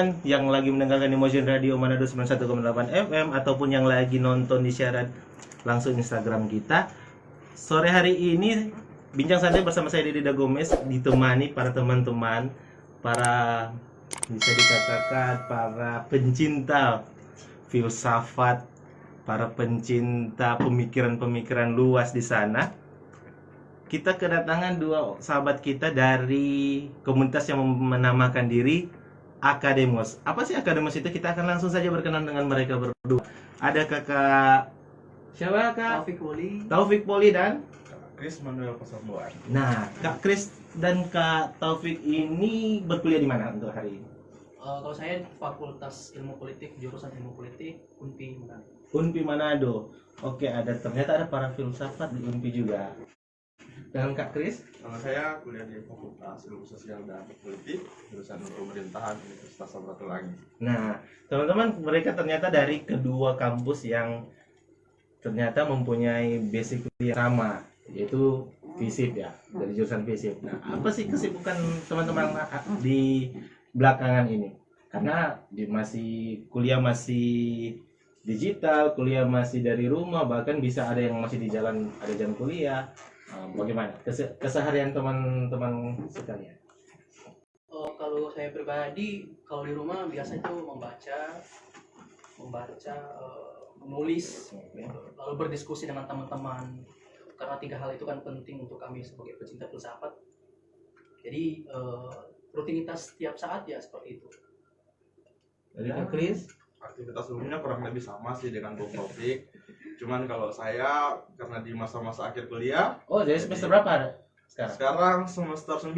teman-teman yang lagi mendengarkan Emotion Radio Manado 91,8 FM ataupun yang lagi nonton di siaran langsung Instagram kita. Sore hari ini bincang santai bersama saya Didi Gomez ditemani para teman-teman, para bisa dikatakan para pencinta filsafat, para pencinta pemikiran-pemikiran luas di sana. Kita kedatangan dua sahabat kita dari komunitas yang menamakan diri Akademos. Apa sih Akademos itu? Kita akan langsung saja berkenalan dengan mereka berdua. Ada kakak siapa kak? Taufik Poli dan Chris Manuel Pasabuan. Nah, Kak Chris dan Kak Taufik ini berkuliah di mana untuk hari ini? Kalau saya Fakultas Ilmu Politik, jurusan Ilmu Politik, UNPI Manado. UNPI Manado. Oke, ternyata ada para filsafat di UNPI juga. Dan Kak Chris? Kalau saya kuliah di Fakultas Ilmu Sosial dan Politik, jurusan Pemerintahan Universitas Samratulangi. Nah, teman-teman, mereka ternyata dari kedua kampus yang ternyata mempunyai basic yang sama, yaitu FISIP ya, dari jurusan FISIP. Nah, apa sih kesibukan teman-teman di belakangan ini? Karena kuliah masih digital, kuliah masih dari rumah, bahkan bisa ada yang masih di jalan, ada jalan kuliah. Bagaimana keseharian teman-teman sekalian? Kalau saya pribadi, kalau di rumah biasa itu membaca, menulis, lalu berdiskusi dengan teman-teman. Karena 3 hal itu kan penting untuk kami sebagai pecinta filsafat. Jadi rutinitas setiap saat ya seperti itu. Dari Kak Chris? Aktivitas umumnya kurang lebih sama sih dengan Bung Taufik. Cuman kalau saya karena di masa-masa akhir kuliah. Oh, jadi semester berapa sekarang? Sekarang semester 9.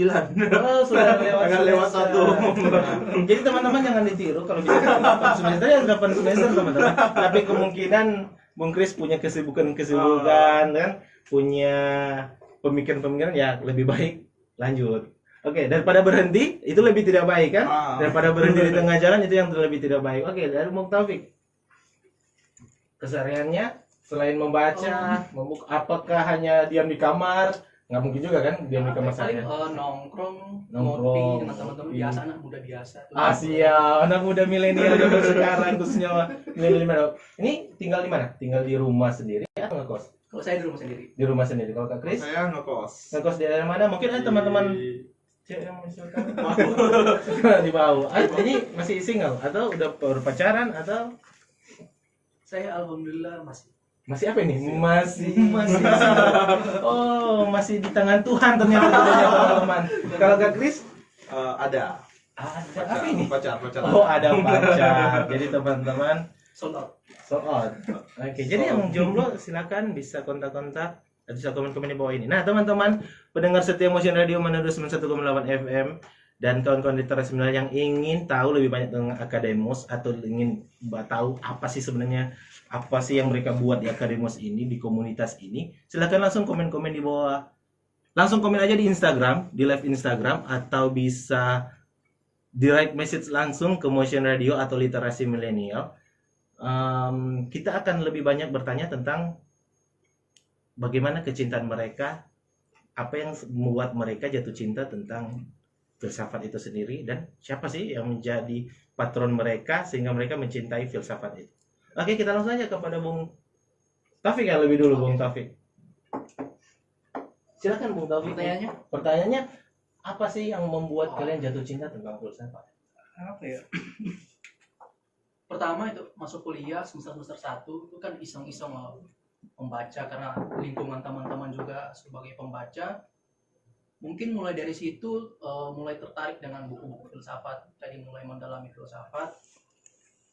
Oh, sudah lewat 1. Jadi teman-teman jangan ditiru kalau bisa 8 semester ya 8 semester teman-teman. Tapi kemungkinan Bung Chris punya kesibukan kan, punya pemikiran-pemikiran ya lebih baik lanjut. Oke, daripada berhenti itu lebih tidak baik kan? Daripada berhenti di tengah jalan itu yang lebih tidak baik. Oke, dari Bung Taufik. Kesehariannya selain membaca, apakah hanya diam di kamar? Nggak mungkin juga kan diam di kamar Paling saja. nongkrong, Nongkrong, ngopi dengan teman-teman ngopi. biasa, anak muda biasa. Siap, anak muda milenial zaman sekarang khususnya milenial. Ini tinggal di mana? Tinggal di rumah sendiri atau ngekos? Kalau saya di rumah sendiri. Di rumah sendiri. Kalau Kak Chris? Saya ngekos. Ngekos di daerah mana? Mungkin ada teman-teman yang misalkan di bawah. Ini masih single atau udah berpacaran atau Saya alhamdulillah masih apa ini? Masih. Oh, masih di tangan Tuhan ternyata teman-teman. Kalau Kak Chris? Ada. Ada apa ini? Pacar. Oh, ada pacar. Jadi teman-teman sold out. Oke, jadi yang jomblo silakan bisa kontak-kontak, bisa komen-komen di bawah ini. Nah, teman-teman pendengar setia Emotion Radio Manado 91,8 FM dan kawan-kawan literasi milenial yang ingin tahu lebih banyak tentang Akademos atau ingin tahu apa sih sebenarnya apa sih yang mereka buat di Akademos ini, di komunitas ini, silakan langsung komen-komen di bawah. Langsung komen aja di Instagram, di live Instagram, atau bisa direct message langsung ke Motion Radio atau literasi milenial. Kita akan lebih banyak bertanya tentang bagaimana kecintaan mereka, apa yang membuat mereka jatuh cinta tentang filsafat itu sendiri, dan siapa sih yang menjadi patron mereka sehingga mereka mencintai filsafat itu. Oke, kita langsung aja kepada Bung Taufik ya lebih dulu. Bung Taufik, silakan Bung Taufik. Pertanyaannya apa sih yang membuat kalian jatuh cinta tentang filsafat? Apa ya? Pertama itu masuk kuliah semester 1 itu kan iseng-iseng membaca karena lingkungan teman-teman juga sebagai pembaca. Mungkin mulai dari situ mulai tertarik dengan buku-buku filsafat, jadi mulai mendalami filsafat,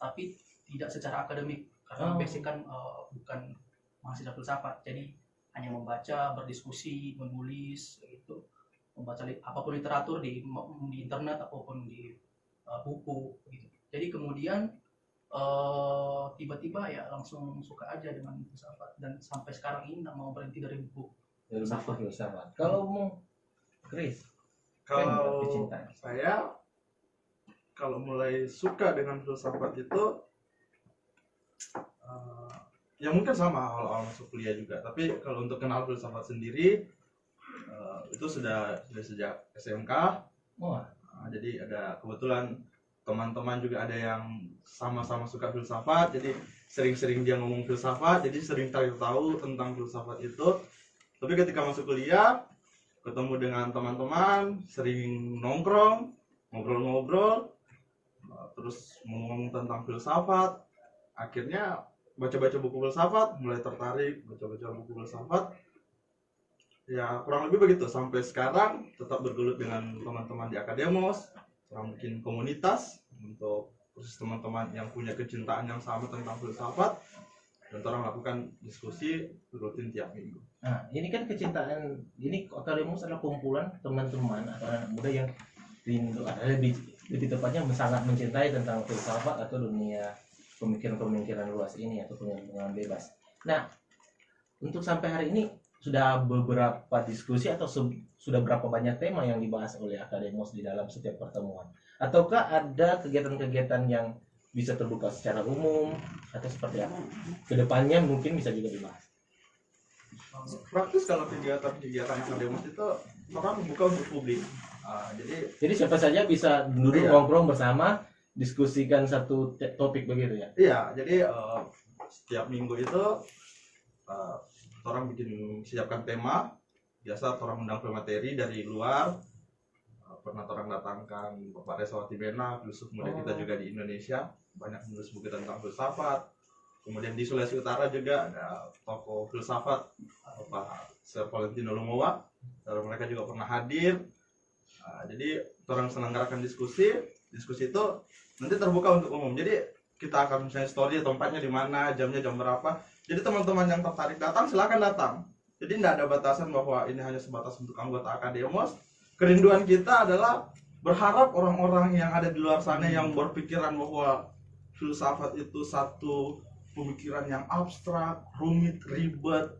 tapi tidak secara akademik karena basic kan bukan mahasiswa filsafat, jadi hanya membaca, berdiskusi, menulis gitu, membaca apapun literatur di internet ataupun di buku gitu. Jadi kemudian tiba-tiba ya langsung suka aja dengan filsafat dan sampai sekarang ini nggak mau berhenti dari buku filsafat. Kalau mau Chris, kalau saya kalau mulai suka dengan filsafat itu ya mungkin sama awal-awal masuk kuliah juga, tapi kalau untuk kenal filsafat sendiri itu sudah sejak SMK. Jadi ada kebetulan teman-teman juga ada yang sama-sama suka filsafat, jadi sering-sering dia ngomong filsafat, jadi sering tahu tentang filsafat itu. Tapi ketika masuk kuliah, ketemu dengan teman-teman, sering nongkrong, ngobrol-ngobrol, terus ngomong tentang filsafat, akhirnya baca-baca buku filsafat, mulai tertarik baca-baca buku filsafat. Ya kurang lebih begitu, sampai sekarang tetap bergelut dengan teman-teman di Akademos, orang bikin komunitas untuk khusus teman-teman yang punya kecintaan yang sama tentang filsafat, dan orang lakukan diskusi rutin tiap minggu. Nah, ini kan kecintaan, ini Akademos adalah kumpulan teman-teman atau anak muda yang rindu, lebih tepatnya sangat mencintai tentang filsafat atau dunia pemikiran-pemikiran luas ini atau pemikiran bebas. Nah, untuk sampai hari ini sudah beberapa diskusi atau sudah berapa banyak tema yang dibahas oleh Akademos di dalam setiap pertemuan? Ataukah ada kegiatan-kegiatan yang bisa terbuka secara umum atau seperti apa? Kedepannya mungkin bisa juga dibahas. Praktis kalau kegiatan Akademos itu orang buka untuk publik. Jadi siapa saja bisa duduk ngobrol bersama, diskusikan satu topik begitu ya? Iya, jadi setiap minggu itu orang siapkan tema. Biasa orang undang pemateri dari luar. Pernah orang datangkan Bapak Reswati Bena, filsuf muda kita juga di Indonesia, banyak menulis buku tentang filsafat. Kemudian di Sulawesi Utara juga ada tokoh filsafat Bapak Sir Valentino Lumowa, dan mereka juga pernah hadir. Jadi orang selenggarakan diskusi itu nanti terbuka untuk umum. Jadi kita akan misalnya story tempatnya di mana, jamnya jam berapa. Jadi teman-teman yang tertarik datang silakan datang. Jadi tidak ada batasan bahwa ini hanya sebatas untuk anggota Akademos. Kerinduan kita adalah berharap orang-orang yang ada di luar sana yang berpikiran bahwa filsafat itu satu pemikiran yang abstrak, rumit, ribet,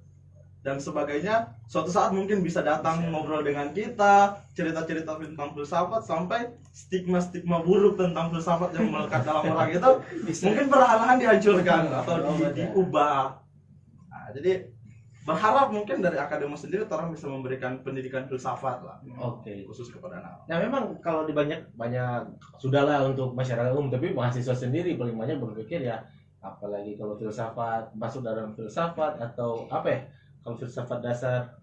dan sebagainya, suatu saat mungkin bisa datang ngobrol dengan kita, cerita-cerita tentang filsafat, sampai stigma-stigma buruk tentang filsafat yang melekat dalam orang itu mungkin perlahan-lahan dihancurkan atau diubah. Nah, jadi berharap mungkin dari Akademos sendiri orang bisa memberikan pendidikan filsafat lah. Oke. Khusus kepada anak. Nah memang kalau di banyak sudahlah untuk masyarakat umum, tapi mahasiswa sendiri paling banyak berpikir ya, apalagi kalau filsafat masuk dalam filsafat atau apa ya, kalau filsafat dasar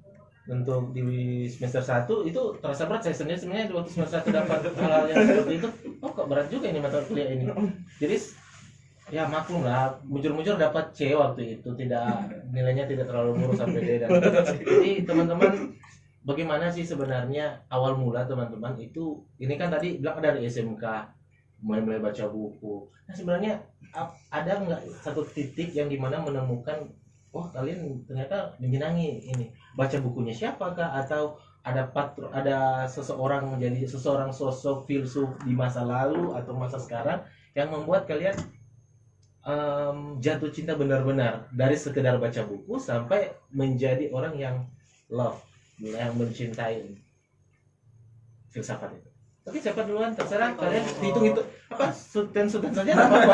untuk di semester 1 itu terasa berat. Saya sendiri sebenarnya waktu semester 1 dapat hal yang seperti itu, kok berat juga ini mata kuliah ini. Jadi ya maklum lah, mujur-mujur dapat C waktu itu, nilainya tidak terlalu murah sampai D. Jadi teman-teman, bagaimana sih sebenarnya awal mula teman-teman itu, ini kan tadi bilang dari SMK mulai baca buku. Nah sebenarnya ada nggak satu titik yang dimana menemukan, wah kalian ternyata menyenangi ini, baca bukunya siapakah, atau ada seseorang menjadi seseorang sosok filsuf di masa lalu atau masa sekarang yang membuat kalian jatuh cinta benar-benar dari sekedar baca buku sampai menjadi orang yang yang mencintai filsafat itu. Tapi siapa duluan terserah kalian, hitung apa Sultan saja apa-apa.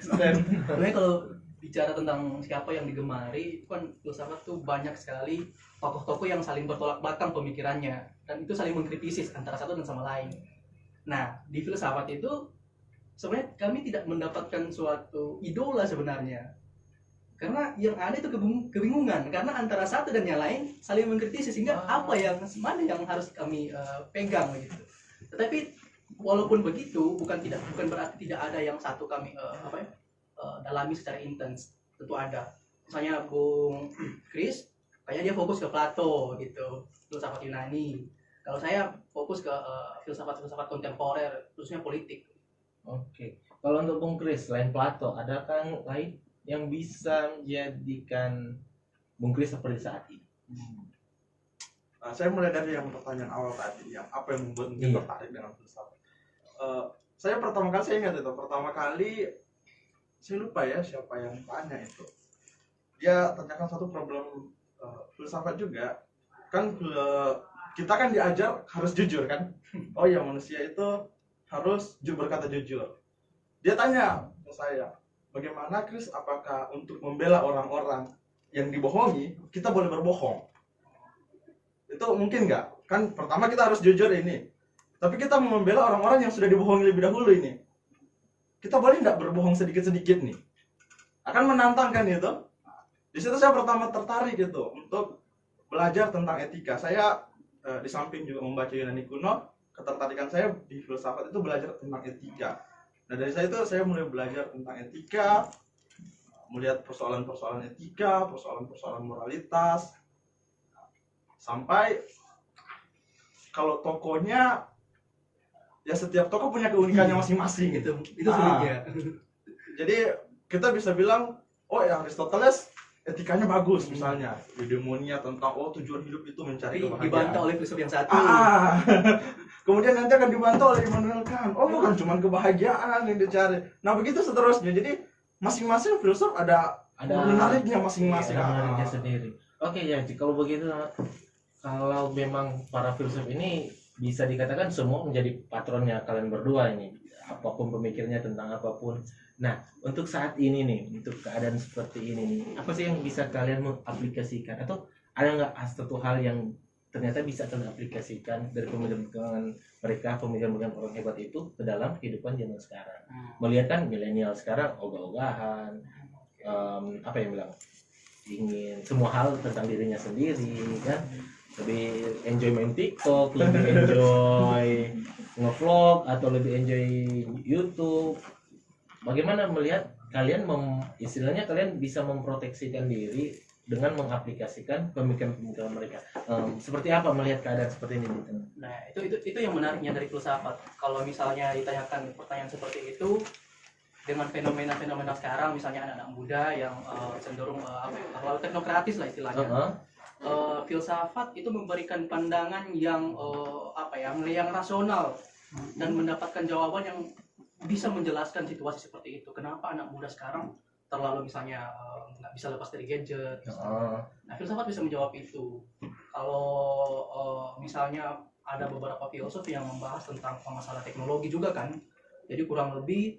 Sebenarnya kalau bicara tentang siapa yang digemari, itu kan filsafat tuh banyak sekali tokoh-tokoh yang saling bertolak belakang pemikirannya, dan itu saling mengkritisi antara satu dan sama lain. Nah, di filsafat itu sebenarnya kami tidak mendapatkan suatu idola sebenarnya, karena yang ada itu kebingungan, karena antara satu dan yang lain saling mengkritisi, sehingga mana yang harus kami pegang gitu. Tetapi walaupun begitu, bukan berarti tidak ada yang satu kami dalami secara intens. Tentu ada. Misalnya Bung Chris, kayaknya dia fokus ke Plato gitu, filsafat Yunani. Kalau saya fokus ke filsafat kontemporer, khususnya politik. Oke. Kalau untuk Bung Chris, selain Plato, adakah yang lain yang bisa menjadikan Bung Chris seperti saat ini? Saya mulai dari yang pertanyaan awal tadi, yang apa yang membuat mungkin tertarik dengan filsafat. Saya pertama kali saya lupa ya siapa yang tanya itu. Dia tanyakan satu problem filsafat juga. Kan kita kan diajar harus jujur kan? Oh ya, manusia itu harus berkata jujur. Dia tanya ke saya, bagaimana Chris, apakah untuk membela orang-orang yang dibohongi kita boleh berbohong? Itu mungkin nggak? Kan pertama kita harus jujur ini. Tapi kita mau membela orang-orang yang sudah dibohongi lebih dahulu ini. Kita boleh nggak berbohong sedikit-sedikit nih? Akan menantangkan itu. Di situ saya pertama tertarik gitu untuk belajar tentang etika. Saya di samping juga membaca Yunani kuno, ketertarikan saya di filsafat itu belajar tentang etika. Nah dari saya itu saya mulai belajar tentang etika, melihat persoalan-persoalan etika, persoalan-persoalan moralitas, sampai kalau tokohnya ya setiap tokoh punya keunikannya masing-masing gitu. Itu sulitnya. Jadi kita bisa bilang, oh ya Aristoteles etikanya bagus misalnya, eudemonia tentang tujuan hidup itu mencari Tapi kebahagiaan. dibantah oleh filsuf yang satu. Kemudian nanti akan dibantah oleh Immanuel Kant. Oh bukan cuma kebahagiaan yang dicari. Nah begitu seterusnya. Jadi masing-masing filsuf ada menariknya masing-masing. Ada menariknya sendiri. Oke ya, kalau begitu, kalau memang para filsuf ini bisa dikatakan semua menjadi patronnya kalian berdua ini, apapun pemikirnya tentang apapun. Nah, untuk saat ini nih, untuk keadaan seperti ini nih, apa sih yang bisa kalian mengaplikasikan? Atau ada nggak satu hal yang ternyata bisa kalian aplikasikan dari pemikiran mereka, pemikiran orang hebat itu ke dalam kehidupan zaman sekarang? Melihat kan milenial sekarang ogah-ogahan, apa yang bilang, ingin semua hal tentang dirinya sendiri kan, lebih enjoy main TikTok, lebih enjoy nge-vlog, atau lebih enjoy YouTube. Bagaimana melihat kalian istilahnya kalian bisa memproteksikan diri dengan mengaplikasikan pemikiran-pemikiran mereka? Seperti apa melihat keadaan seperti ini? Nah, itu yang menariknya dari filsafat. Kalau misalnya ditanyakan pertanyaan seperti itu dengan fenomena-fenomena sekarang, misalnya anak-anak muda yang cenderung terlalu teknokratis lah istilahnya. Filsafat itu memberikan pandangan yang yang rasional dan mendapatkan jawaban yang bisa menjelaskan situasi seperti itu. Kenapa anak muda sekarang terlalu misalnya nggak bisa lepas dari gadget. Nah, filsafat bisa menjawab itu. Kalau misalnya ada beberapa filsuf yang membahas tentang masalah teknologi juga kan. Jadi kurang lebih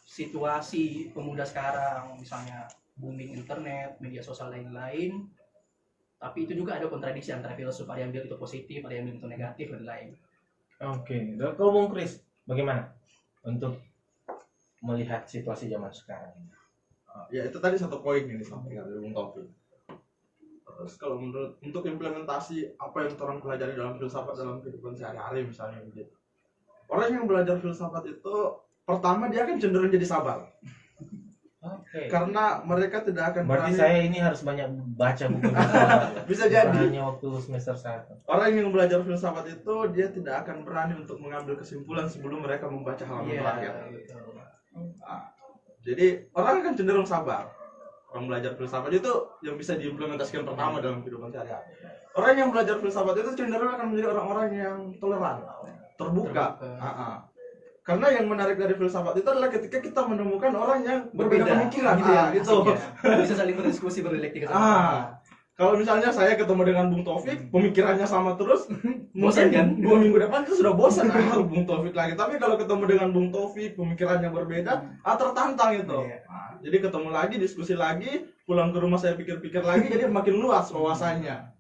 situasi pemuda sekarang, misalnya booming internet, media sosial lain-lain. Tapi itu juga ada kontradiksi antara filsuf, ada yang bilang itu positif, ada yang bilang itu negatif dan lain. Oke, kalau Bung Kris, bagaimana untuk melihat situasi zaman sekarang? Ya itu tadi satu poin yang disampaikan dari Bung Taufik. Terus kalau menurut untuk implementasi apa yang orang pelajari dalam filsafat dalam kehidupan sehari-hari misalnya begitu. Orang yang belajar filsafat itu pertama dia akan cenderung jadi sabar. Oke. Karena mereka tidak akan Berarti berani. saya ini harus banyak baca buku. Bisa jadi. Hanya waktu semester 1. Orang yang belajar filsafat itu dia tidak akan berani untuk mengambil kesimpulan sebelum mereka membaca halaman terakhir. Nah, jadi orang akan cenderung sabar. Orang belajar filsafat itu yang bisa diimplementasikan pertama dalam kehidupan sehari-hari. Orang yang belajar filsafat itu cenderung akan menjadi orang-orang yang toleran, terbuka. Karena yang menarik dari filsafat itu adalah ketika kita menemukan orang yang berbeda pemikiran. Gitu ya, itu bisa saling berdiskusi, berdialektika. Kalau misalnya saya ketemu dengan Bung Taufik, pemikirannya sama terus, bosan kan? 2 minggu depan itu sudah bosan Bung Taufik lagi. Tapi kalau ketemu dengan Bung Taufik, pemikirannya berbeda, tertantang itu. Jadi ketemu lagi, diskusi lagi, pulang ke rumah saya pikir-pikir lagi, jadi makin luas wawasannya.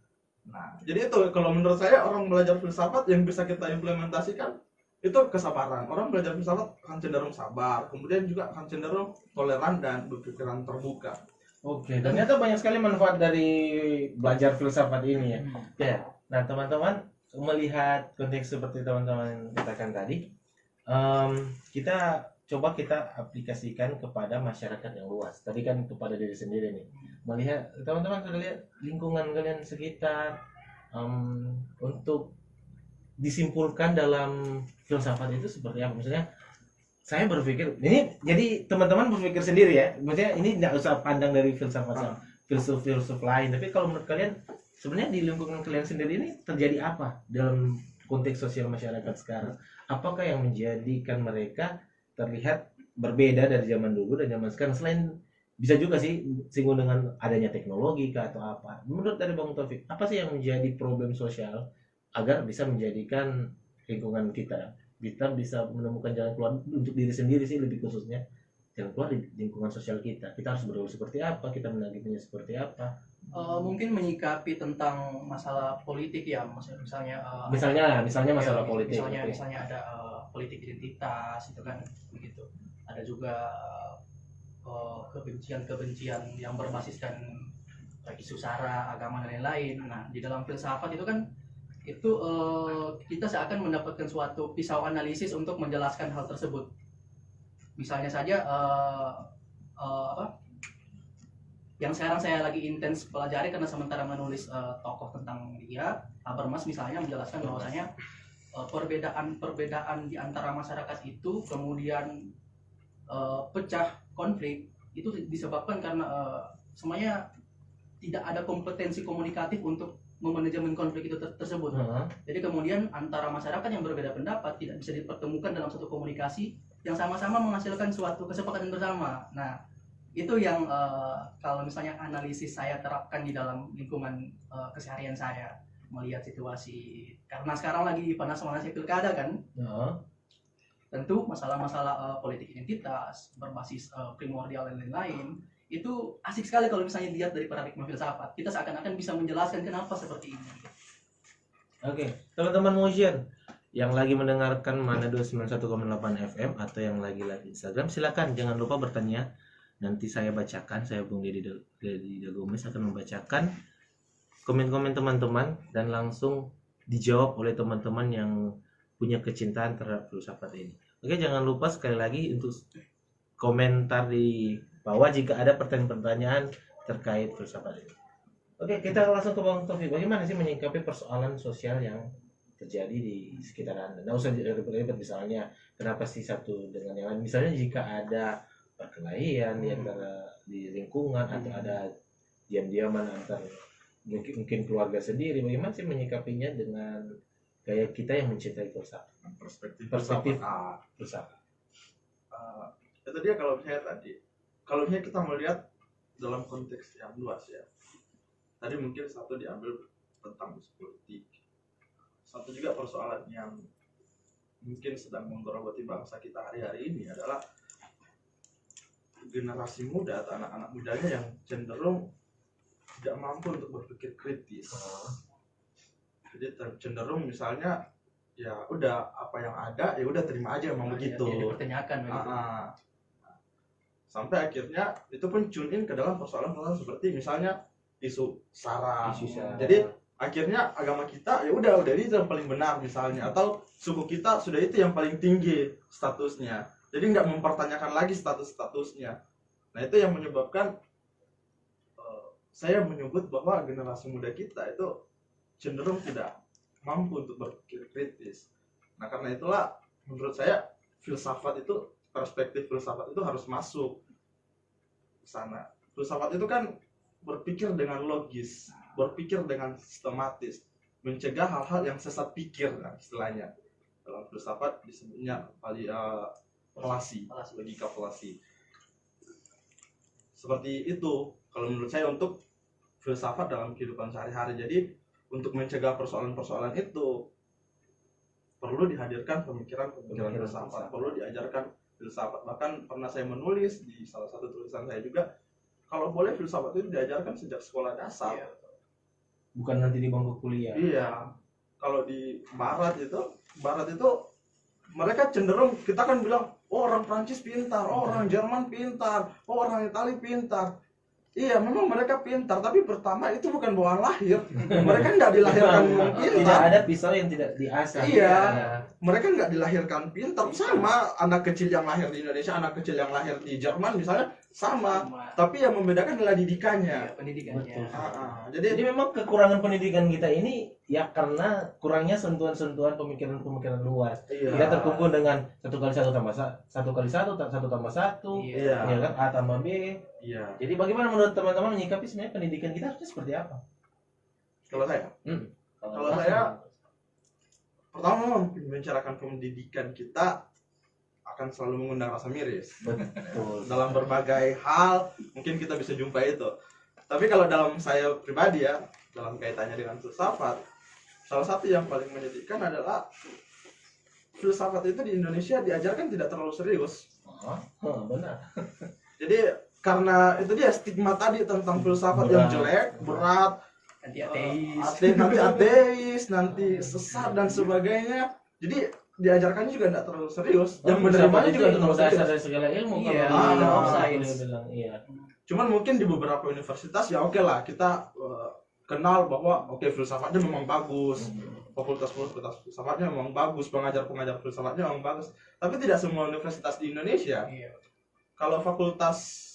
Nah, jadi itu kalau menurut saya orang belajar filsafat yang bisa kita implementasikan itu kesabaran. Orang belajar filsafat akan cenderung sabar, kemudian juga akan cenderung toleran dan berpikiran terbuka. Oke, ternyata banyak sekali manfaat dari belajar filsafat ini ya. Ya, nah teman-teman melihat konteks seperti teman-teman katakan tadi, kita aplikasikan kepada masyarakat yang luas. Tadi kan kepada diri sendiri nih. Melihat teman-teman sudah lihat lingkungan kalian sekitar, untuk disimpulkan dalam filsafat itu seperti apa? Misalnya saya berpikir ini, jadi teman-teman berpikir sendiri ya. Maksudnya ini nggak usah pandang dari filsafat filsuf lain. Tapi kalau menurut kalian sebenarnya di lingkungan kalian sendiri ini terjadi apa dalam konteks sosial masyarakat sekarang? Apakah yang menjadikan mereka terlihat berbeda dari zaman dulu dan zaman sekarang? Selain bisa juga sih singgung dengan adanya teknologi atau apa. Menurut dari Bang Taufik, apa sih yang menjadi problem sosial agar bisa menjadikan lingkungan kita bisa menemukan jalan keluar untuk diri sendiri sih, lebih khususnya jalan keluar di lingkungan sosial kita harus bergaul seperti apa, kita menanggapinya seperti apa? Mungkin menyikapi tentang masalah politik ya, misalnya Misalnya masalah ya, politik. misalnya Oke. misalnya ada politik identitas itu kan begitu. Ada juga kebencian-kebencian yang berbasiskan isu sara, agama dan lain-lain. Nah, di dalam filsafat itu kan itu kita seakan mendapatkan suatu pisau analisis untuk menjelaskan hal tersebut. Misalnya saja apa yang sekarang saya lagi intens pelajari karena sementara menulis tokoh tentang dia, Habermas misalnya menjelaskan bahwasanya perbedaan di antara masyarakat itu kemudian pecah konflik itu disebabkan karena semuanya tidak ada kompetensi komunikatif untuk memanajemen konflik itu tersebut. Jadi kemudian antara masyarakat yang berbeda pendapat tidak bisa dipertemukan dalam satu komunikasi yang sama-sama menghasilkan suatu kesepakatan bersama. Nah, itu yang kalau misalnya analisis saya terapkan di dalam lingkungan keseharian saya, melihat situasi karena sekarang lagi panas-panasnya pilkada kan. Tentu masalah-masalah politik identitas berbasis primordial dan lain-lain itu asik sekali kalau misalnya dilihat dari paradigma filsafat. Kita seakan-akan bisa menjelaskan kenapa seperti ini. Oke, teman-teman Motion yang lagi mendengarkan Manado 91,8 FM atau yang lagi live Instagram, silakan jangan lupa bertanya. Nanti saya bacakan, saya Bung Deddy Dagomes akan membacakan komen-komen teman-teman dan langsung dijawab oleh teman-teman yang punya kecintaan terhadap filsafat ini. Oke, jangan lupa sekali lagi untuk komentar di bawah jika ada pertanyaan-pertanyaan terkait filsafat ini. Oke, kita langsung ke Bang Taufik. Bagaimana sih menyikapi persoalan sosial yang terjadi di sekitar Anda? Nggak usah ribet-ribet, misalnya kenapa sih satu dengan yang lain. Misalnya jika ada perkelahian di antara di lingkungan atau ada diam-diaman antar mungkin keluarga sendiri, bagaimana sih menyikapinya dengan gaya kita yang mencintai filsafat? Perspektif Filsafat. Itu dia kalau misalnya kita melihat dalam konteks yang luas ya. Tadi mungkin satu diambil tentang politik, satu juga persoalan yang mungkin sedang menggerogoti bangsa kita hari-hari ini adalah generasi muda atau anak-anak mudanya yang cenderung tidak mampu untuk berpikir kritis. Jadi cenderung misalnya ya udah apa yang ada ya udah terima aja emang begitu. Dipertanyakan begitu. Sampai akhirnya itu pun tune in ke dalam persoalan-persoalan seperti misalnya isu sara. Jadi akhirnya agama kita ya udah itu yang paling benar misalnya, atau suku kita sudah itu yang paling tinggi statusnya. Jadi nggak mempertanyakan lagi statusnya. Nah itu yang menyebabkan saya menyebut bahwa generasi muda kita itu cenderung tidak mampu untuk berpikir kritis. Nah karena itulah menurut saya perspektif filsafat itu harus masuk ke sana. Filsafat itu kan berpikir dengan logis, berpikir dengan sistematis, mencegah hal-hal yang sesat pikir, nah, istilahnya dalam filsafat disebutnya logika falasi. Seperti itu kalau menurut saya untuk filsafat dalam kehidupan sehari-hari. Jadi untuk mencegah persoalan-persoalan itu perlu dihadirkan pemikiran filsafat, perlu diajarkan filsafat. Bahkan pernah saya menulis di salah satu tulisan saya juga, kalau boleh filsafat itu diajarkan sejak sekolah dasar. Bukan nanti di bangku kuliah. Iya. Kalau di barat itu mereka cenderung, kita kan bilang oh orang Prancis pintar, oh orang Jerman pintar, oh orang Itali pintar. Iya, memang mereka pintar, tapi pertama itu bukan bawaan lahir. Mereka nggak dilahirkan pintar. Tidak ada pisau yang tidak diasah. Iya, mereka nggak dilahirkan pintar. Sama anak kecil yang lahir di Indonesia, anak kecil yang lahir di Jerman misalnya sama. Tapi yang membedakan adalah didikannya. Pendidikannya. Jadi memang kekurangan pendidikan kita ini ya karena kurangnya sentuhan-sentuhan pemikiran-pemikiran luas. iya. Kita terkumpul dengan 1 kali 1 tambah 1 kali 1 tambah 1, Iya. ya kan, A tambah B. Iya. Jadi bagaimana menurut teman-teman menyikapi sebenarnya pendidikan kita harusnya seperti apa? Kalau saya, Kalau saya, pertama membicarakan pendidikan kita akan selalu mengundang rasa miris. Betul. Dalam berbagai hal mungkin kita bisa jumpai itu. Tapi kalau dalam saya pribadi ya, dalam kaitannya dengan filsafat, salah satu yang paling menyedihkan adalah filsafat itu di Indonesia diajarkan tidak terlalu serius. Benar. Jadi karena itu dia stigma tadi tentang filsafat yang Berat. jelek, berat, Nanti ateis. nanti ateis, nanti sesat dan sebagainya. Jadi diajarkannya juga tidak terlalu serius. Yang menerimanya juga tidak terlalu dasar serius. dari segala ilmu Iya, kalau ilmu orang sains. bilang iya. Cuman mungkin di beberapa universitas ya oke lah kita kenal bahwa oke filsafatnya memang bagus. Fakultas filsafatnya memang bagus, pengajar filsafatnya memang bagus. Tapi tidak semua universitas di Indonesia. Iya. Kalau fakultas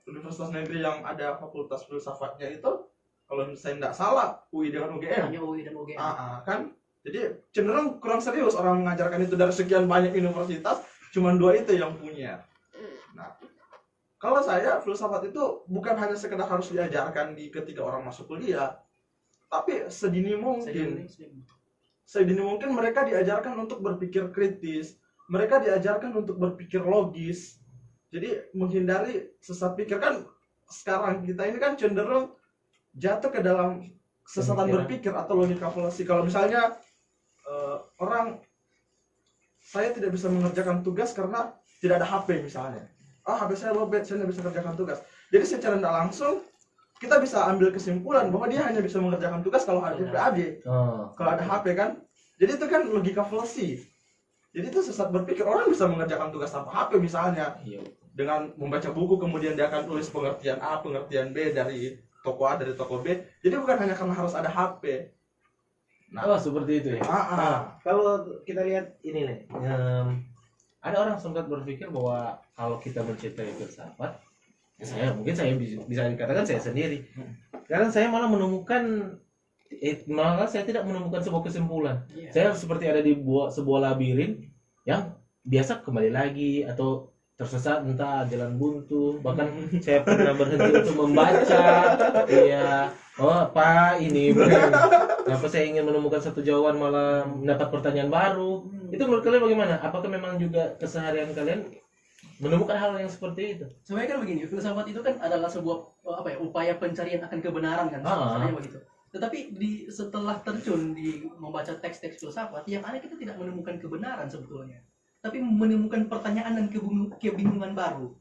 universitas negeri yang ada fakultas filsafatnya itu, kalau saya tidak salah UI dengan UGM. Hanya UI dan UGM. Kan jadi cenderung kurang serius orang mengajarkan itu. Dari sekian banyak universitas cuma 2 itu yang punya. Nah, kalau saya filsafat itu bukan hanya sekedar harus diajarkan ketika orang masuk kuliah, tapi sedini mungkin mereka diajarkan untuk berpikir kritis, mereka diajarkan untuk berpikir logis. Jadi menghindari sesat pikir. Kan sekarang kita ini kan cenderung jatuh ke dalam sesatan berpikir atau logika fallacy. Kalau misalnya orang, saya tidak bisa mengerjakan tugas karena tidak ada HP misalnya. HP saya lowbat, saya tidak bisa mengerjakan tugas. Jadi secara tidak langsung kita bisa ambil kesimpulan bahwa dia hanya bisa mengerjakan tugas kalau ada PAD, kalau ada HP kan. Jadi itu kan logika fallacy. Jadi itu sesat berpikir. Orang bisa mengerjakan tugas tanpa HP misalnya. Iya. Dengan membaca buku, kemudian dia akan tulis pengertian A, pengertian B dari toko A, dari toko B. Jadi bukan hanya karena harus ada HP. Oh, seperti itu ya. Nah, kalau kita lihat ini nih, ada orang sempat berpikir bahwa kalau kita mencintai filsafat, ya mungkin saya bisa dikatakan saya sendiri. Karena saya malah malah saya tidak menemukan sebuah kesimpulan. Iya. Saya seperti ada di sebuah labirin yang biasa kembali lagi atau tersesat, entah jalan buntu. Bahkan saya pernah berhenti untuk membaca. Iya, apa ini? Kenapa saya ingin menemukan satu jawaban malah mendapat pertanyaan baru? Itu menurut kalian bagaimana? Apakah memang juga keseharian kalian menemukan hal yang seperti itu? Sebenarnya kan begini, filsafat itu kan adalah sebuah upaya pencarian akan kebenaran kan, sebenarnya begitu. Tetapi setelah terjun di membaca teks-teks filsafat, yang ada kita tidak menemukan kebenaran sebetulnya, tapi menemukan pertanyaan dan kebingungan baru.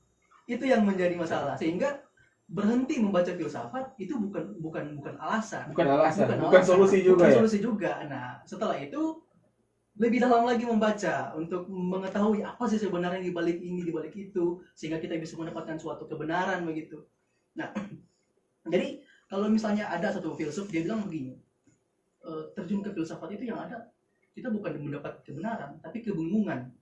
Itu yang menjadi masalah, sehingga berhenti membaca filsafat itu bukan alasan. Bukan solusi juga. Bukan solusi juga. Nah, setelah itu lebih dalam lagi membaca untuk mengetahui apa sih sebenarnya di balik ini, di balik itu, sehingga kita bisa mendapatkan suatu kebenaran begitu. Nah, jadi kalau misalnya ada satu filsuf dia bilang begini, terjun ke filsafat itu yang ada kita bukan mendapat kebenaran tapi kebingungan.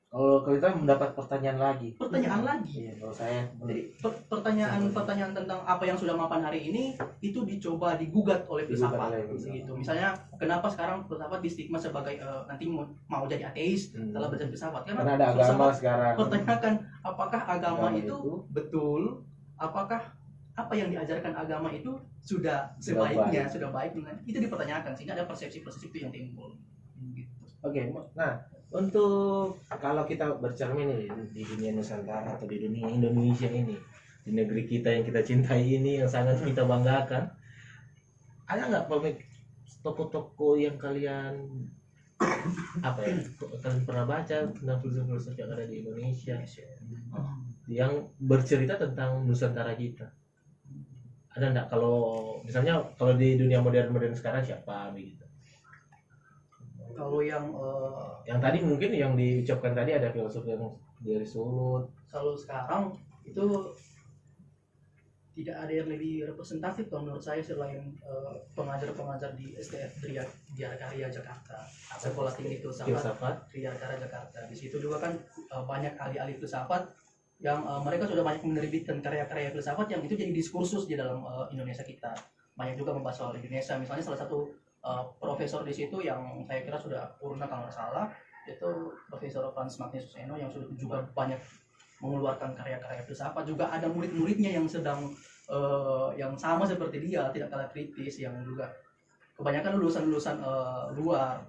Kalau kita mendapat pertanyaan lagi. Iya, kalau saya. Jadi pertanyaan tentang apa yang sudah mapan hari ini itu dicoba digugat oleh filsafat. Begitu. Misalnya kenapa sekarang filsafat distigma sebagai nanti mau jadi ateis setelah belajar filsafat? Karena ada agama sekarang. Pertanyakan apakah agama itu betul? Apakah apa yang diajarkan agama itu sudah sebaiknya, sudah baik? Itu dipertanyakan sehingga ada persepsi-persepsi itu yang timbul. Gitu. Oke, nah untuk kalau kita bercermin nih di dunia Nusantara atau di dunia Indonesia ini, di negeri kita yang kita cintai ini, yang sangat kita banggakan, ada nggak toko-toko yang kalian kalian pernah baca tentang filsuf-filsuf yang ada di Indonesia yang bercerita tentang Nusantara kita? Ada nggak? Kalau misalnya kalau di dunia modern sekarang siapa begitu? Kalau yang tadi mungkin yang diucapkan tadi ada filsuf yang dari Sulut. Kalau sekarang itu tidak ada yang lebih representatif kalau menurut saya selain pengajar-pengajar di STF Diarkarya Jakarta, Sekolah Tinggi Filsafat Diarkarya Jakarta. Di situ juga kan banyak ahli-ahli filsafat yang mereka sudah banyak menerbitkan karya-karya filsafat yang itu jadi diskursus di dalam Indonesia kita. Banyak juga membahas soal Indonesia. Misalnya salah satu profesor di situ yang saya kira sudah purna kalau nggak salah itu Profesor Frans Magnus Suseno yang sudah juga banyak mengeluarkan karya-karya filsafat. Juga ada murid-muridnya yang sedang yang sama seperti dia, tidak kalah kritis, yang juga kebanyakan lulusan-lulusan luar,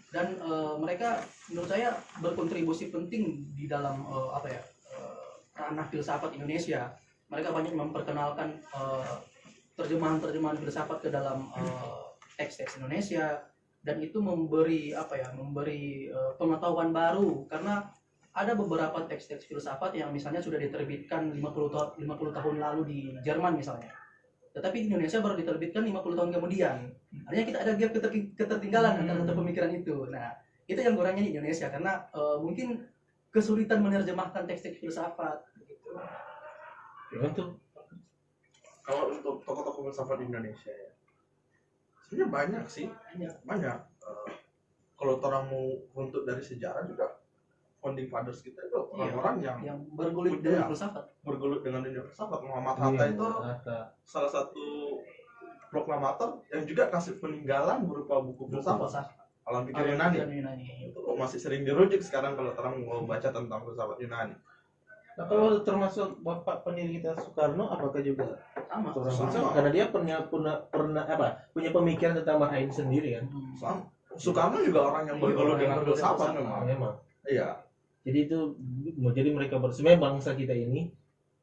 dan mereka menurut saya berkontribusi penting di dalam ranah filsafat Indonesia. Mereka banyak memperkenalkan terjemahan-terjemahan filsafat ke dalam teks-teks Indonesia, dan itu memberi pengetahuan baru, karena ada beberapa teks-teks filsafat yang misalnya sudah diterbitkan 50 tahun lalu di Jerman misalnya. Tetapi di Indonesia baru diterbitkan 50 tahun kemudian. Artinya kita ada gap ketertinggalan antara satu pemikiran itu. Nah, itu yang kurangnya di Indonesia karena mungkin kesulitan menerjemahkan teks-teks filsafat gitu. Untuk Kalau untuk tokoh-tokoh filsafat di Indonesia ya, sebenarnya banyak sih, banyak. Kalau orang mau runtut dari sejarah juga, founding fathers kita itu orang-orang yang bergulit Iya. dengan filsafat. bergelut dengan dunia filsafat. Muhammad Hatta itu salah satu proklamator yang juga kasih peninggalan berupa buku filsafat. Alam pikir Yunani. Itu masih sering dirujuk sekarang kalau orang mau baca tentang filsafat Yunani. Nah, kalau termasuk bapak pendiri kita Soekarno, apakah juga Sama. seorang Sama. filsuf? Karena dia pernah punya pemikiran tentang Marhain sendiri kan. Sama. Soekarno juga orang yang bergelut dengan filsafat memang. Iya. Jadi jadi mereka sebenarnya bangsa kita ini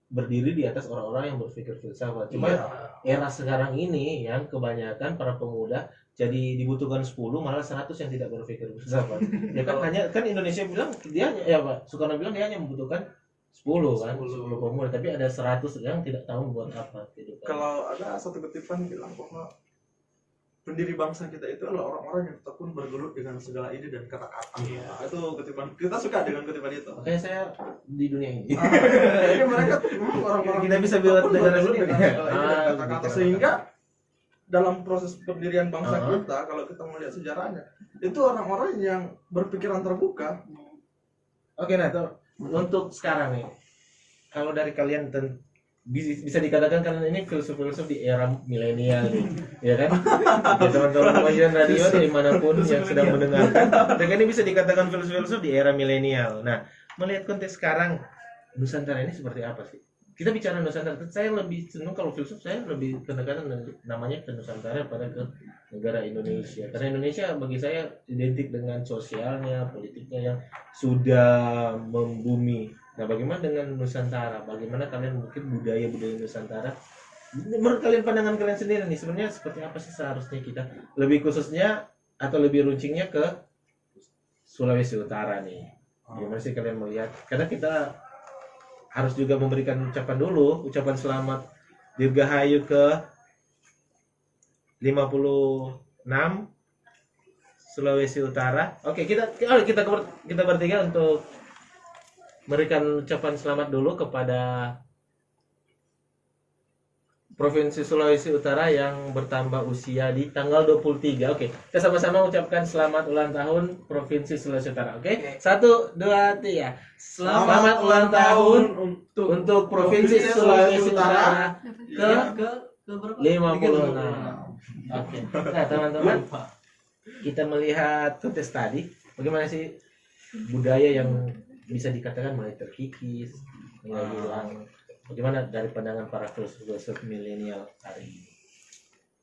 berdiri di atas orang-orang yang berpikir filsafat. Cuma era sekarang ini yang kebanyakan para pemuda jadi dibutuhkan 10 malah 100 yang tidak berpikir filsafat. Ya kan kan Indonesia bilang dia Pak Soekarno bilang dia hanya membutuhkan 10 kan, 10 pemuda, tapi ada 100 yang tidak tahu buat apa gitu kan. Kalau ada satu kutipan bilang bahwa pendiri bangsa kita itu adalah orang-orang yang tekun bergelut dengan segala ide dan kata-kata. Nah, itu kutipan kita suka dengan kutipan itu. Makanya saya di dunia ini. Jadi mereka orang-orang Kita bisa buat tekun negara bergelut sendiri. dengan segala ide dan Ah, kata-kata begitu. sehingga dalam proses pendirian bangsa Ah. kita, kalau kita melihat sejarahnya, itu orang-orang yang berpikiran terbuka. Oke, nah tuh, untuk sekarang nih, kalau dari kalian bisa dikatakan kalian ini filsuf-filsuf di era milenial nih, ya kan? Ya, teman-teman pengajian radio dimanapun yang sedang mendengarkan, mereka ini bisa dikatakan filsuf-filsuf di era milenial. Nah, melihat konteks sekarang, Nusantara ini seperti apa sih? Kita bicara Nusantara, saya lebih senang kalau filsuf saya lebih pendekatan namanya ke Nusantara pada ke negara Indonesia. Karena Indonesia bagi saya identik dengan sosialnya, politiknya yang sudah membumi. Nah, bagaimana dengan Nusantara? Bagaimana kalian mungkin budaya-budaya Nusantara? Menurut kalian pandangan kalian sendiri nih, sebenarnya seperti apa sih seharusnya kita lebih khususnya atau lebih runcingnya ke Sulawesi Utara nih? Gimana sih kalian melihat? Karena kita harus juga memberikan ucapan selamat dirgahayu ke 56 Sulawesi Utara. Oke, kita bertiga untuk memberikan ucapan selamat dulu kepada Provinsi Sulawesi Utara yang bertambah usia di tanggal 23. Oke, kita sama-sama ucapkan selamat ulang tahun Provinsi Sulawesi Utara. Oke, 1, 2, 3. Selamat ulang tahun untuk Provinsi Sulawesi Utara ke 56. Oke. Nah, teman-teman, kita melihat konteks tadi, bagaimana sih budaya yang bisa dikatakan mulai terkikis, mulai hilang. Bagaimana dari pandangan para filsuf milenial hari ini?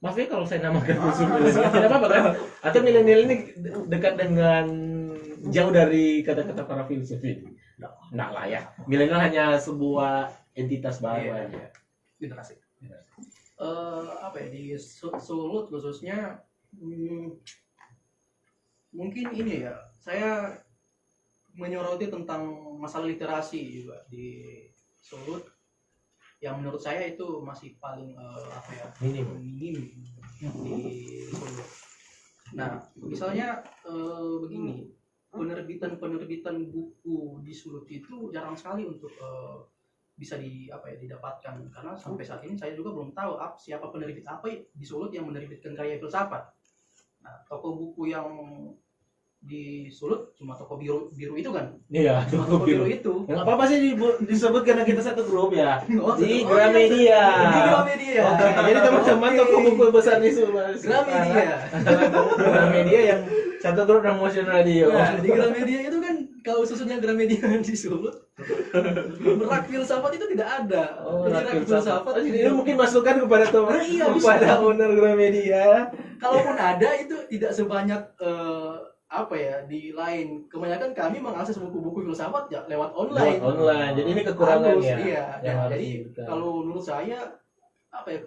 Maaf ya kalau saya namakan filsuf milenial, tidak apa-apa kan? Atau milenial ini dekat dengan jauh dari kata-kata para filsuf ini? Nah lah ya, milenial hanya sebuah entitas baru aja. Generasi. Apa ya di Sulut khususnya mungkin ini ya, saya menyoroti tentang masalah literasi juga di Sulut yang menurut saya itu masih paling minim di Sulut. Nah, misalnya begini, penerbitan buku di Sulut itu jarang sekali untuk bisa didapatkan, karena sampai saat ini saya juga belum tahu siapa penerbit apa di Sulut yang menerbitkan karya filsafat. Nah, toko buku yang di Sulut cuma toko biru itu kan? Iya, Cuma toko biru itu. Nggak apa-apa sih disebut karena kita satu grup ya. Oh, Di oh, Gramedia. Di Gramedia. Oke, jadi teman-teman toko buku besar di Sulawesi Gramedia. Gramedia yang satu grup dengan Motion Radio. Nah, di Gramedia itu kan kalau khususnya Gramedia di Sulut, rak filsafat itu tidak ada. Oh, Jadi rak filsafat ini mungkin masukan kepada teman Iya, kepada bisa. owner Gramedia. Kalaupun ada itu tidak sebanyak di lain. Kebanyakan kami mengakses buku-buku filsafat ya lewat online. Online. Jadi ini kekurangan Halus, ya. Iya. yang Nah, harus jadi dibuka. kalau menurut saya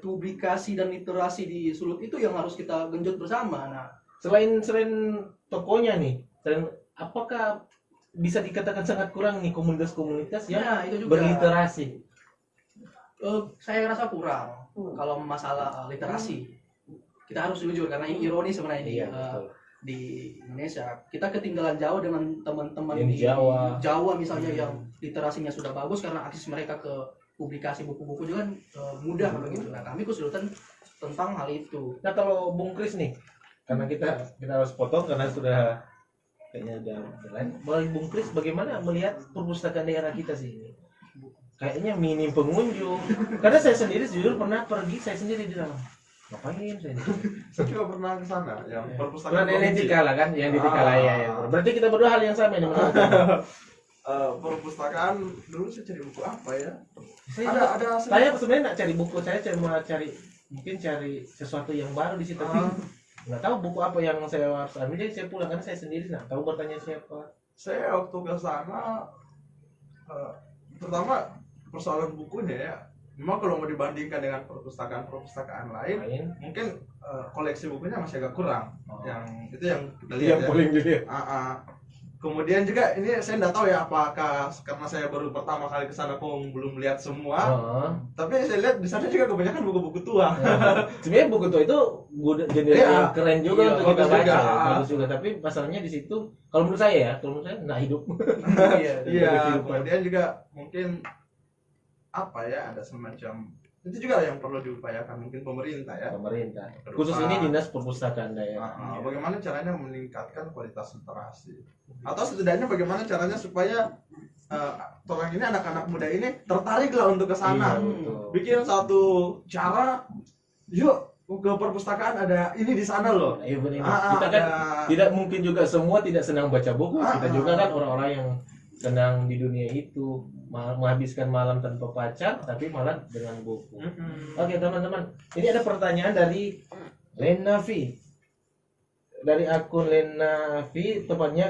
publikasi dan literasi di Sulut itu yang harus kita genjot bersama. Nah, selain tokonya nih, apakah bisa dikatakan sangat kurang nih komunitas-komunitas yang Ya, itu juga. berliterasi. Saya rasa kurang kalau masalah literasi. Kita harus jujur karena ini ironi sebenarnya Iya, di, betul. di Indonesia. Kita ketinggalan jauh dengan teman-teman Yang di Jawa. Jawa misalnya yang literasinya sudah bagus karena akses mereka ke publikasi buku-buku juga kan mudah begitu. Nah, kami kesulitan tentang hal itu. Nah kalau Bung Kris nih, karena kita harus potong karena sudah kayaknya udah jalan. Bagi Bung Kris, bagaimana melihat perpustakaan daerah kita sih ini? Kayaknya minim pengunjung. Karena saya sendiri jujur pernah pergi saya sendiri di dalam. Ngapain saya ini? Saya juga pernah ke sana yang Bukan perpustakaan ini provinsi. Tikala kan, yang di Tikala ya. Berarti kita berdua hal yang sama ini menurut. Perpustakaan dulu saya cari buku apa ya? Saya Ada saya sebenarnya nggak cari buku, saya cuma cari mungkin cari sesuatu yang baru di situ tapi nggak tahu buku apa yang saya harus ambil, jadi saya pulang karena saya sendiri nggak tahu bertanya siapa. Saya waktu ke sana pertama persoalan bukunya ya. Memang kalau mau dibandingkan dengan perpustakaan lain, mungkin koleksi bukunya masih agak kurang. Yang itu yang kita lihat ya. Paling dilihat. Kemudian juga ini saya nggak tahu ya apakah karena saya baru pertama kali ke sana kok belum lihat semua. Tapi saya lihat di sana juga kebanyakan buku-buku tua. Sebenarnya buku tua itu jenis yang keren juga Iya, untuk kita bagus baca, juga. bagus juga. Tapi masalahnya di situ, kalau menurut saya nggak hidup. Iya, kemudian juga mungkin apa ya, ada semacam itu juga yang perlu diupayakan mungkin pemerintah ya. Pemerintah. Berupa- Khusus ini dinas perpustakaan daerah. Bagaimana caranya meningkatkan kualitas literasi? Atau setidaknya bagaimana caranya supaya orang ini anak-anak muda ini tertarik lah untuk ke sana. Iya, betul. Bikin satu cara, yuk ke perpustakaan ada ini di sana loh. Iya benar. Kita kan tidak mungkin juga semua tidak senang baca buku. Kita juga kan orang-orang yang senang di dunia itu menghabiskan malam tanpa pacar tapi malah dengan buku. Oke teman-teman, ini ada pertanyaan dari Lenavi. Dari akun Lenavi, tepatnya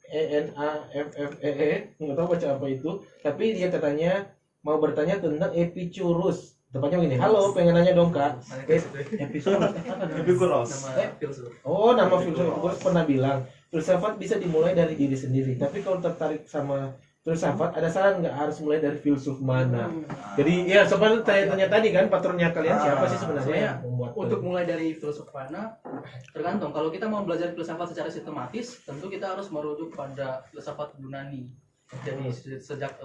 LENAFFEE, nggak tahu baca apa itu, tapi dia katanya mau bertanya tentang Epicurus. Tepatnya begini, halo, pengen nanya dong kak. Epicurus, Epikuros. Nama filsuf. Oh, nama filsafat. Gue pernah bilang filsafat bisa dimulai dari diri sendiri. Tapi kalau tertarik sama filsafat, ada saran nggak harus mulai dari filsuf mana? Jadi ya seperti tanya tadi kan, patronnya kalian siapa sih sebenarnya yang membuat Untuk mulai dari filsuf mana, tergantung. Kalau kita mau belajar filsafat secara sistematis, tentu kita harus merujuk pada filsafat Yunani. Jadi sejak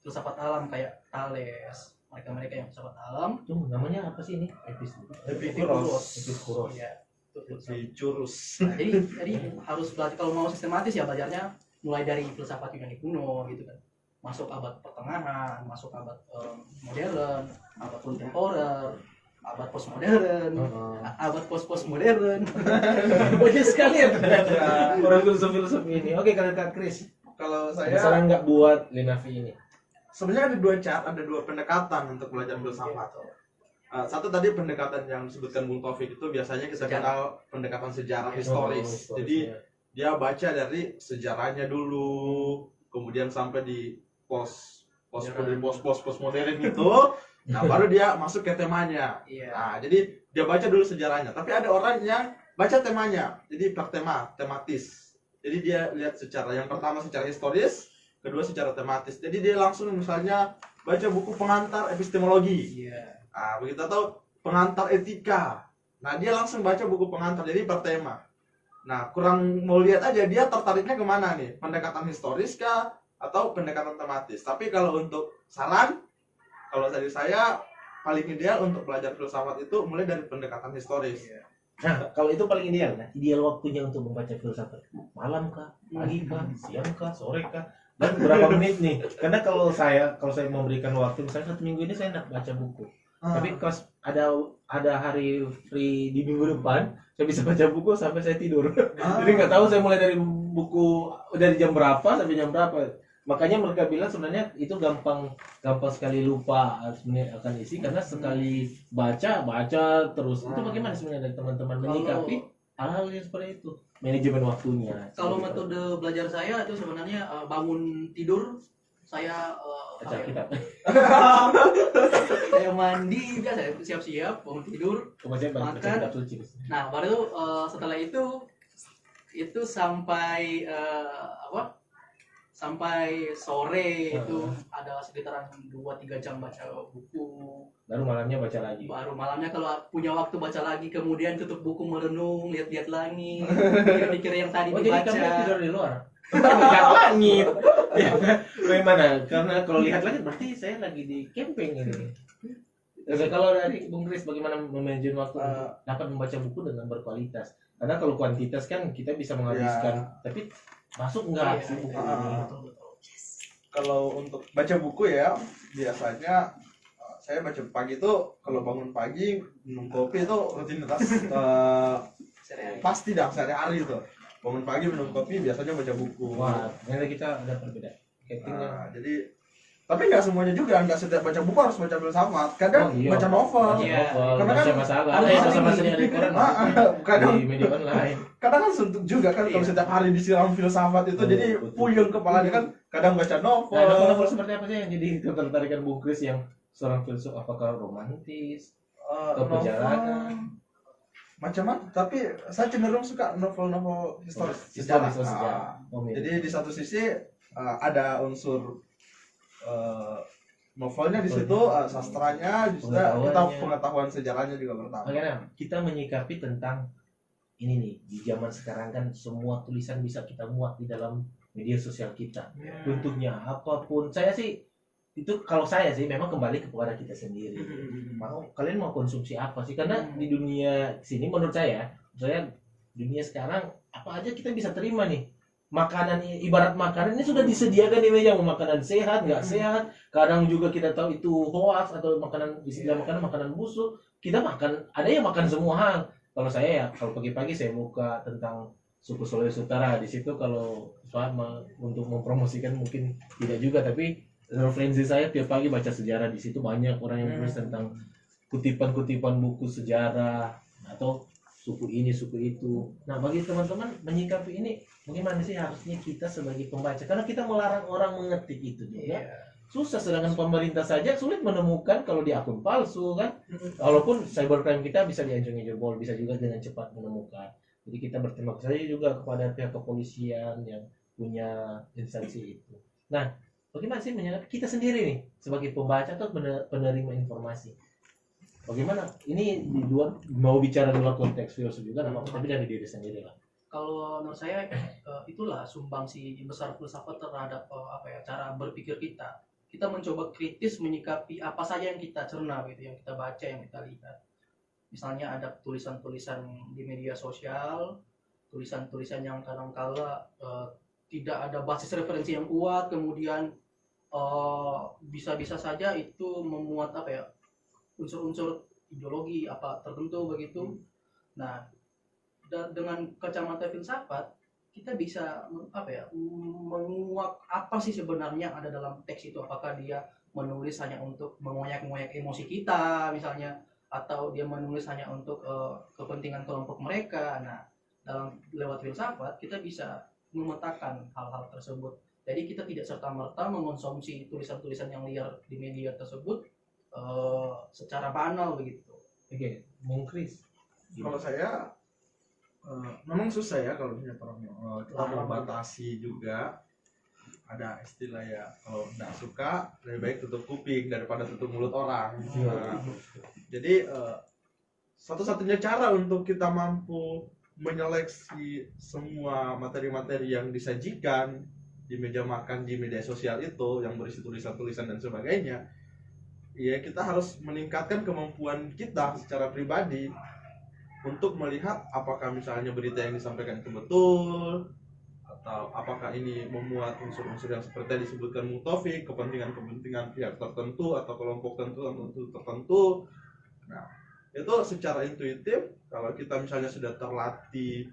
filsafat alam kayak Thales, mereka yang filsafat alam. Tuh, namanya apa sih ini? Epikuros. Epikuros. Iya, itu filsafat. Epicurus. Nah, jadi harus belajar, kalau mau sistematis ya belajarnya mulai dari filsafat Yunani kuno gitu kan, masuk abad pertengahan, masuk abad modern, abad kontemporer, abad postmodern, abad postmodern. Banyak sekali ya orang filsuf ini. Oke, kalau Kak Kris, Kalau ada saya saran nggak buat Lenavi ini? sebenarnya ada dua pendekatan untuk belajar filsafat. Satu tadi pendekatan yang disebutkan Bung Taufik itu biasanya kita Sejarah. kenal pendekatan sejarah historis. Jadi dia baca dari sejarahnya dulu, kemudian sampai di pos modern itu, nah baru dia masuk ke temanya. Iya. Nah, jadi dia baca dulu sejarahnya. Tapi ada orang yang baca temanya, jadi tematis. Jadi dia lihat secara yang pertama secara historis, kedua secara tematis. Jadi dia langsung misalnya baca buku pengantar epistemologi. Iya. Nah, begitu atau pengantar etika. Nah, dia langsung baca buku pengantar jadi per tema. Nah, kurang mau lihat aja dia tertariknya kemana nih? Pendekatan historis kah atau pendekatan tematis? Tapi kalau untuk saran, kalau dari saya paling ideal untuk belajar filsafat itu mulai dari pendekatan historis. Nah, kalau itu paling ideal, nah, ideal waktunya untuk membaca filsafat. Malam kah, pagi kah, siang kah, sore kah? Dan berapa menit nih? Karena kalau saya memberikan waktu, misalnya 1 minggu ini saya nggak baca buku. Tapi kalau ada hari free di minggu depan, saya bisa baca buku sampai saya tidur. Jadi nggak tahu saya mulai dari buku dari jam berapa sampai jam berapa. Makanya mereka bilang sebenarnya itu gampang sekali lupa sebenarnya akan isi karena sekali baca terus. Itu bagaimana sebenarnya dari teman-teman menyikapi hal-hal yang seperti itu? Manajemen waktunya. Kalau metode belajar saya itu sebenarnya bangun tidur, saya baca kitab. saya mandi biasa, siap-siap bangun tidur. Kemudian baca Makan. kitab suci. Nah, baru setelah itu sampai sampai sore itu ada sekitaran 2-3 jam baca buku. Baru malamnya baca lagi. Baru malamnya kalau punya waktu baca lagi, kemudian tutup buku merenung, lihat-lihat langit, mikir-mikir yang tadi Oh jadi dibaca. kamu tidur di luar? Lihat langit. Ya, bagaimana? Karena kalau lihat langit berarti saya lagi di camping ini. Oke, kalau dari Bung Kris bagaimana memanage waktu untuk dapat membaca buku dengan berkualitas? Karena kalau kuantitas kan kita bisa menghabiskan, tapi masuk enggak Iya, sih buku iya, ini? betul. Kalau untuk baca buku ya, biasanya saya baca pagi itu kalau bangun pagi minum kopi itu rutinitas pasti dah sehari-hari itu. Bangun pagi minum kopi biasanya baca buku. Wah, ternyata kita ada perbedaan. Jadi tapi nggak semuanya juga, nggak setiap baca buku harus baca filsafat. Kadang baca novel. Iya. Karena Baca kan masalah. ada Ada yang sama sering sering ada di koran. kadang Di media online. kadang kan suntuk juga kan kalau Iya. setiap hari disiram filsafat itu jadi Betul. puyeng kepalanya kan. Kadang baca novel. Nah, novel-novel seperti apa sih yang jadi ketertarikan Bung Kris yang seorang filsuf? Apakah romantis? Atau Novel perjalanan? macam-macam, tapi saya cenderung suka novel-novel historis Historis, sejarah. sejarah. Jadi di satu sisi ada unsur novelnya di situ, sastranya, juga kita Pengetahuannya. pengetahuan sejarahnya juga pertama. Bagaimana kita menyikapi tentang ini nih, di zaman sekarang kan semua tulisan bisa kita muat di dalam media sosial kita. Bentuknya apapun. Saya sih itu kalau saya sih memang kembali kepada kita sendiri. Kalian mau konsumsi apa sih? Karena di dunia sini menurut saya dunia sekarang apa aja kita bisa terima nih. Makanan ibarat makanan ini sudah disediakan di meja, mau makanan sehat nggak sehat, kadang juga kita tahu itu hoax atau makanan disediakan makanan busuk, kita makan, ada yang makan semua hal. Kalau saya ya kalau pagi-pagi saya buka tentang suku Sulawesi Utara, di situ kalau sama untuk mempromosikan mungkin tidak juga, tapi referensi saya tiap pagi baca sejarah, di situ banyak orang yang menulis tentang kutipan-kutipan buku sejarah atau suku ini suku itu. Nah bagi teman-teman menyikapi ini bagaimana sih harusnya kita sebagai pembaca, karena kita melarang orang mengetik itu juga susah, sedangkan pemerintah saja sulit menemukan kalau di akun palsu kan. Walaupun cybercrime kita bisa dianjungi jebol, bisa juga dengan cepat menemukan. Jadi kita berterima kasih juga kepada pihak kepolisian yang punya instansi itu. Nah bagaimana sih menyikapi kita sendiri nih sebagai pembaca atau penerima informasi? Bagaimana ini di luar, mau bicara di luar konteks filsuf juga tapi dari diri sendiri lah. Kalau menurut saya itulah sumbangsi besar filsafat terhadap cara berpikir kita. Kita mencoba kritis menyikapi apa saja yang kita cerna gitu, yang kita baca, yang kita lihat. Misalnya ada tulisan-tulisan di media sosial, tulisan-tulisan yang kadang-kala tidak ada basis referensi yang kuat, kemudian bisa-bisa saja itu memuat unsur-unsur ideologi tertentu begitu. Nah, dengan kacamata filsafat kita bisa menguak apa sih sebenarnya ada dalam teks itu. Apakah dia menulis hanya untuk mengoyak-ngoyak emosi kita misalnya, atau dia menulis hanya untuk kepentingan kelompok mereka. Nah, lewat filsafat kita bisa memetakan hal-hal tersebut. Jadi kita tidak serta-merta mengonsumsi tulisan-tulisan yang liar di media tersebut secara banal begitu. Oke, Bung Kris. Kalau saya memang susah ya kalau punya orang kita membatasi juga. Ada istilah ya, kalau nggak suka lebih baik tutup kuping daripada tutup mulut orang. Jadi satu-satunya cara untuk kita mampu menyeleksi semua materi-materi yang disajikan di meja makan di media sosial itu yang berisi tulisan-tulisan dan sebagainya, ya kita harus meningkatkan kemampuan kita secara pribadi untuk melihat apakah misalnya berita yang disampaikan itu betul, atau apakah ini memuat unsur-unsur yang seperti yang disebutkan Bung Taufik, kepentingan pihak tertentu atau kelompok tertentu. Nah, itu secara intuitif kalau kita misalnya sudah terlatih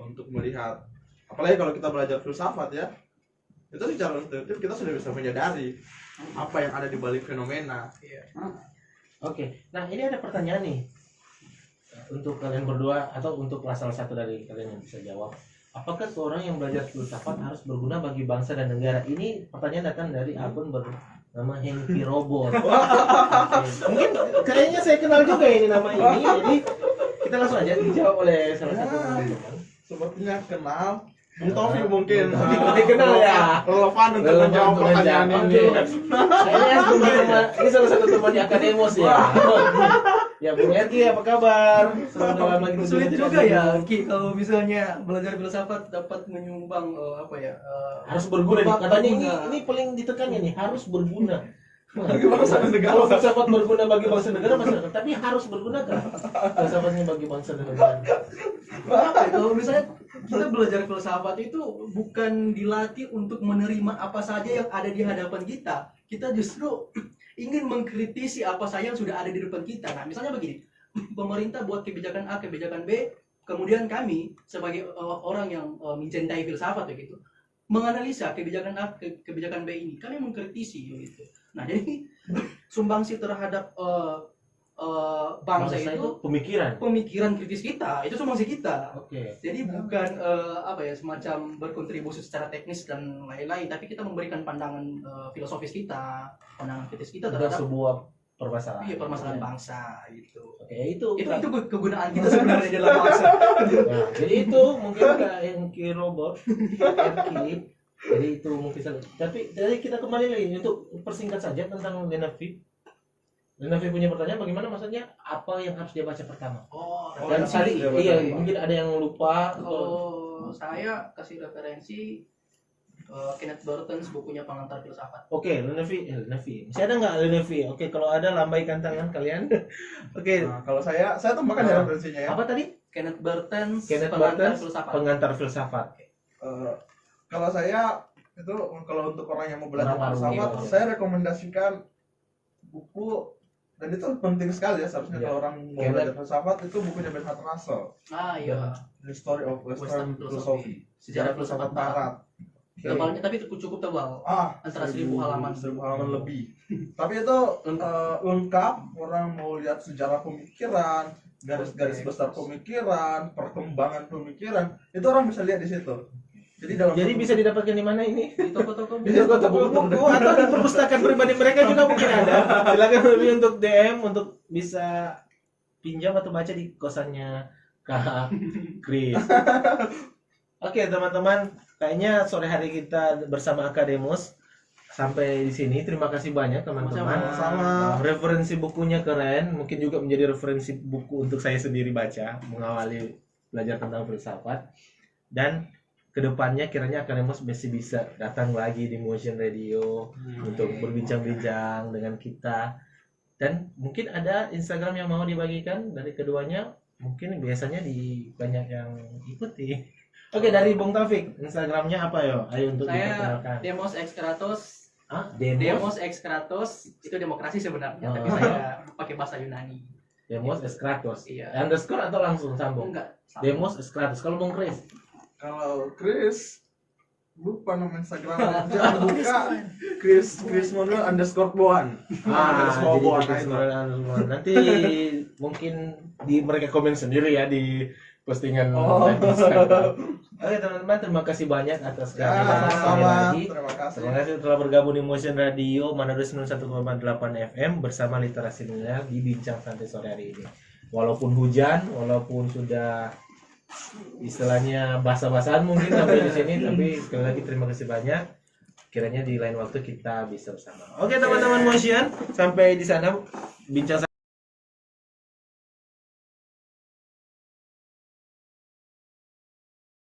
untuk melihat, apalagi kalau kita belajar filsafat ya, itu secara intuitif kita sudah bisa menyadari apa yang ada di balik fenomena. Oke, nah ini ada pertanyaan nih untuk kalian berdua atau untuk salah satu dari kalian yang bisa jawab. Apakah seorang yang belajar filsafat harus berguna bagi bangsa dan negara? Ini pertanyaan datang dari akun bernama Henki Robot. Mungkin kayaknya saya kenal juga ini nama ini, jadi kita langsung aja dijawab oleh salah satu teman. Sepertinya kenal. Bung Taufik mungkin Lebih kenal ya. relevan untuk Relevan menjawab untuk pertanyaan menjawab. ini. Saya teman-teman, ini salah satu teman di Akademos ya. Ya Bung Erki, apa kabar? Selamat lama kita Sulit tidak juga ya ketemu. Ki kalau misalnya belajar filsafat dapat menyumbang Harus berguna nih. Berguna. Katanya ini paling ditekannya nih, harus berguna. Bagi bangsa dan negara. Kalau filsafat berguna bagi bangsa dan negara masyarakat, tapi harus berguna kan? Filsafatnya bagi bangsa dan negara. apa ya, kalau misalnya kita belajar filsafat itu bukan dilatih untuk menerima apa saja yang ada di hadapan kita justru ingin mengkritisi apa saja yang sudah ada di depan kita. Nah misalnya begini, pemerintah buat kebijakan A, kebijakan B, kemudian kami sebagai orang yang mencintai filsafat begitu menganalisa kebijakan A, kebijakan B ini, kami mengkritisi gitu. Nah jadi sumbangsi terhadap bangsa itu pemikiran kritis kita, itu sumbangsi kita. Oke. Jadi bukan semacam berkontribusi secara teknis dan lain-lain, tapi kita memberikan pandangan filosofis kita, pandangan kritis kita Terhadap terhadap sebuah permasalahan. iya, permasalahan bangsa gitu. Oke, itu Kegunaan kita sebenarnya dalam bangsa. Nah, jadi itu mungkin Kak Enki Robot, Enki. Jadi itu mungkin salah. Tapi dari kita kembali lagi untuk persingkat saja tentang Lenavi. Lenavi punya pertanyaan bagaimana maksudnya apa yang harus dia baca pertama? Dan tadi iya mungkin ada yang lupa. Kalau saya kasih referensi Kenneth Burton bukunya Pengantar Filsafat. Oke, Lenavi. Masih ada nggak Lenavi? Oke, kalau ada lambaikan tangan kalian. Oke. Nah, kalau saya tambahkan ya referensinya ya. Apa tadi? Kenneth Burton Pengantar Filsafat. Pengantar Filsafat. Kalau saya itu kalau untuk orang yang mau belajar Orang filsafat, baru, saya rekomendasikan buku dan itu penting sekali ya seharusnya Iya. kalau orang mau Kenneth. belajar filsafat itu bukunya Bernard Russell, Iya. The Story of Western Philosophy, Sejarah filsafat barat. Barat. Tebalnya tapi cukup tebal. Antara 1000 halaman. 1000 halaman lebih. Tapi itu lengkap, orang mau lihat sejarah pemikiran, garis-garis besar pemikiran, perkembangan pemikiran, itu orang bisa lihat di situ. Jadi Bisa didapatkan di mana ini? Di toko-toko Di toko buku atau di perpustakaan pribadi mereka juga mungkin ada. Silakan lebih untuk DM untuk bisa pinjam atau baca di kosannya Kak Chris. Oke teman-teman, kayaknya sore hari kita bersama Akademos sampai di sini. Terima kasih banyak teman-teman. Sama-sama. Referensi bukunya keren, mungkin juga menjadi referensi buku untuk saya sendiri baca, mengawali belajar tentang filsafat. Dan kedepannya kiranya Akademos masih bisa datang lagi di Motion Radio untuk berbincang-bincang dengan kita. Dan mungkin ada Instagram yang mau dibagikan dari keduanya, mungkin biasanya banyak yang ikuti. Oke, dari Bung Taufik, Instagramnya apa ya? Ayo untuk saya diperkenalkan. Demos Ex Kratos. Demos Ex Kratos itu demokrasi sebenarnya, Oh. tapi saya pakai bahasa Yunani. Demos Eskratos. Iya. Underscore atau langsung sambung? Enggak. sama. Demos Eskratos. Kalau Bung Chris? kalau Chris lupa nama Instagramnya, jangan buka Chris Manuel _1. Jadi underscore. Nanti mungkin mereka komen sendiri ya di postingan Instagram. Oke teman-teman, terima kasih banyak atas kehadiran sekali Sama-sama. lagi. Terima kasih. Terima kasih telah bergabung di Motion Radio Manado 91,8 FM bersama Literasi Milenial di Bincang Santai sore hari ini. Walaupun hujan, walaupun sudah istilahnya basah-basahan mungkin sampai di sini, tapi sekali lagi terima kasih banyak. Kiranya di lain waktu kita bisa bersama. Oke teman-teman Motion, sampai di sana bincang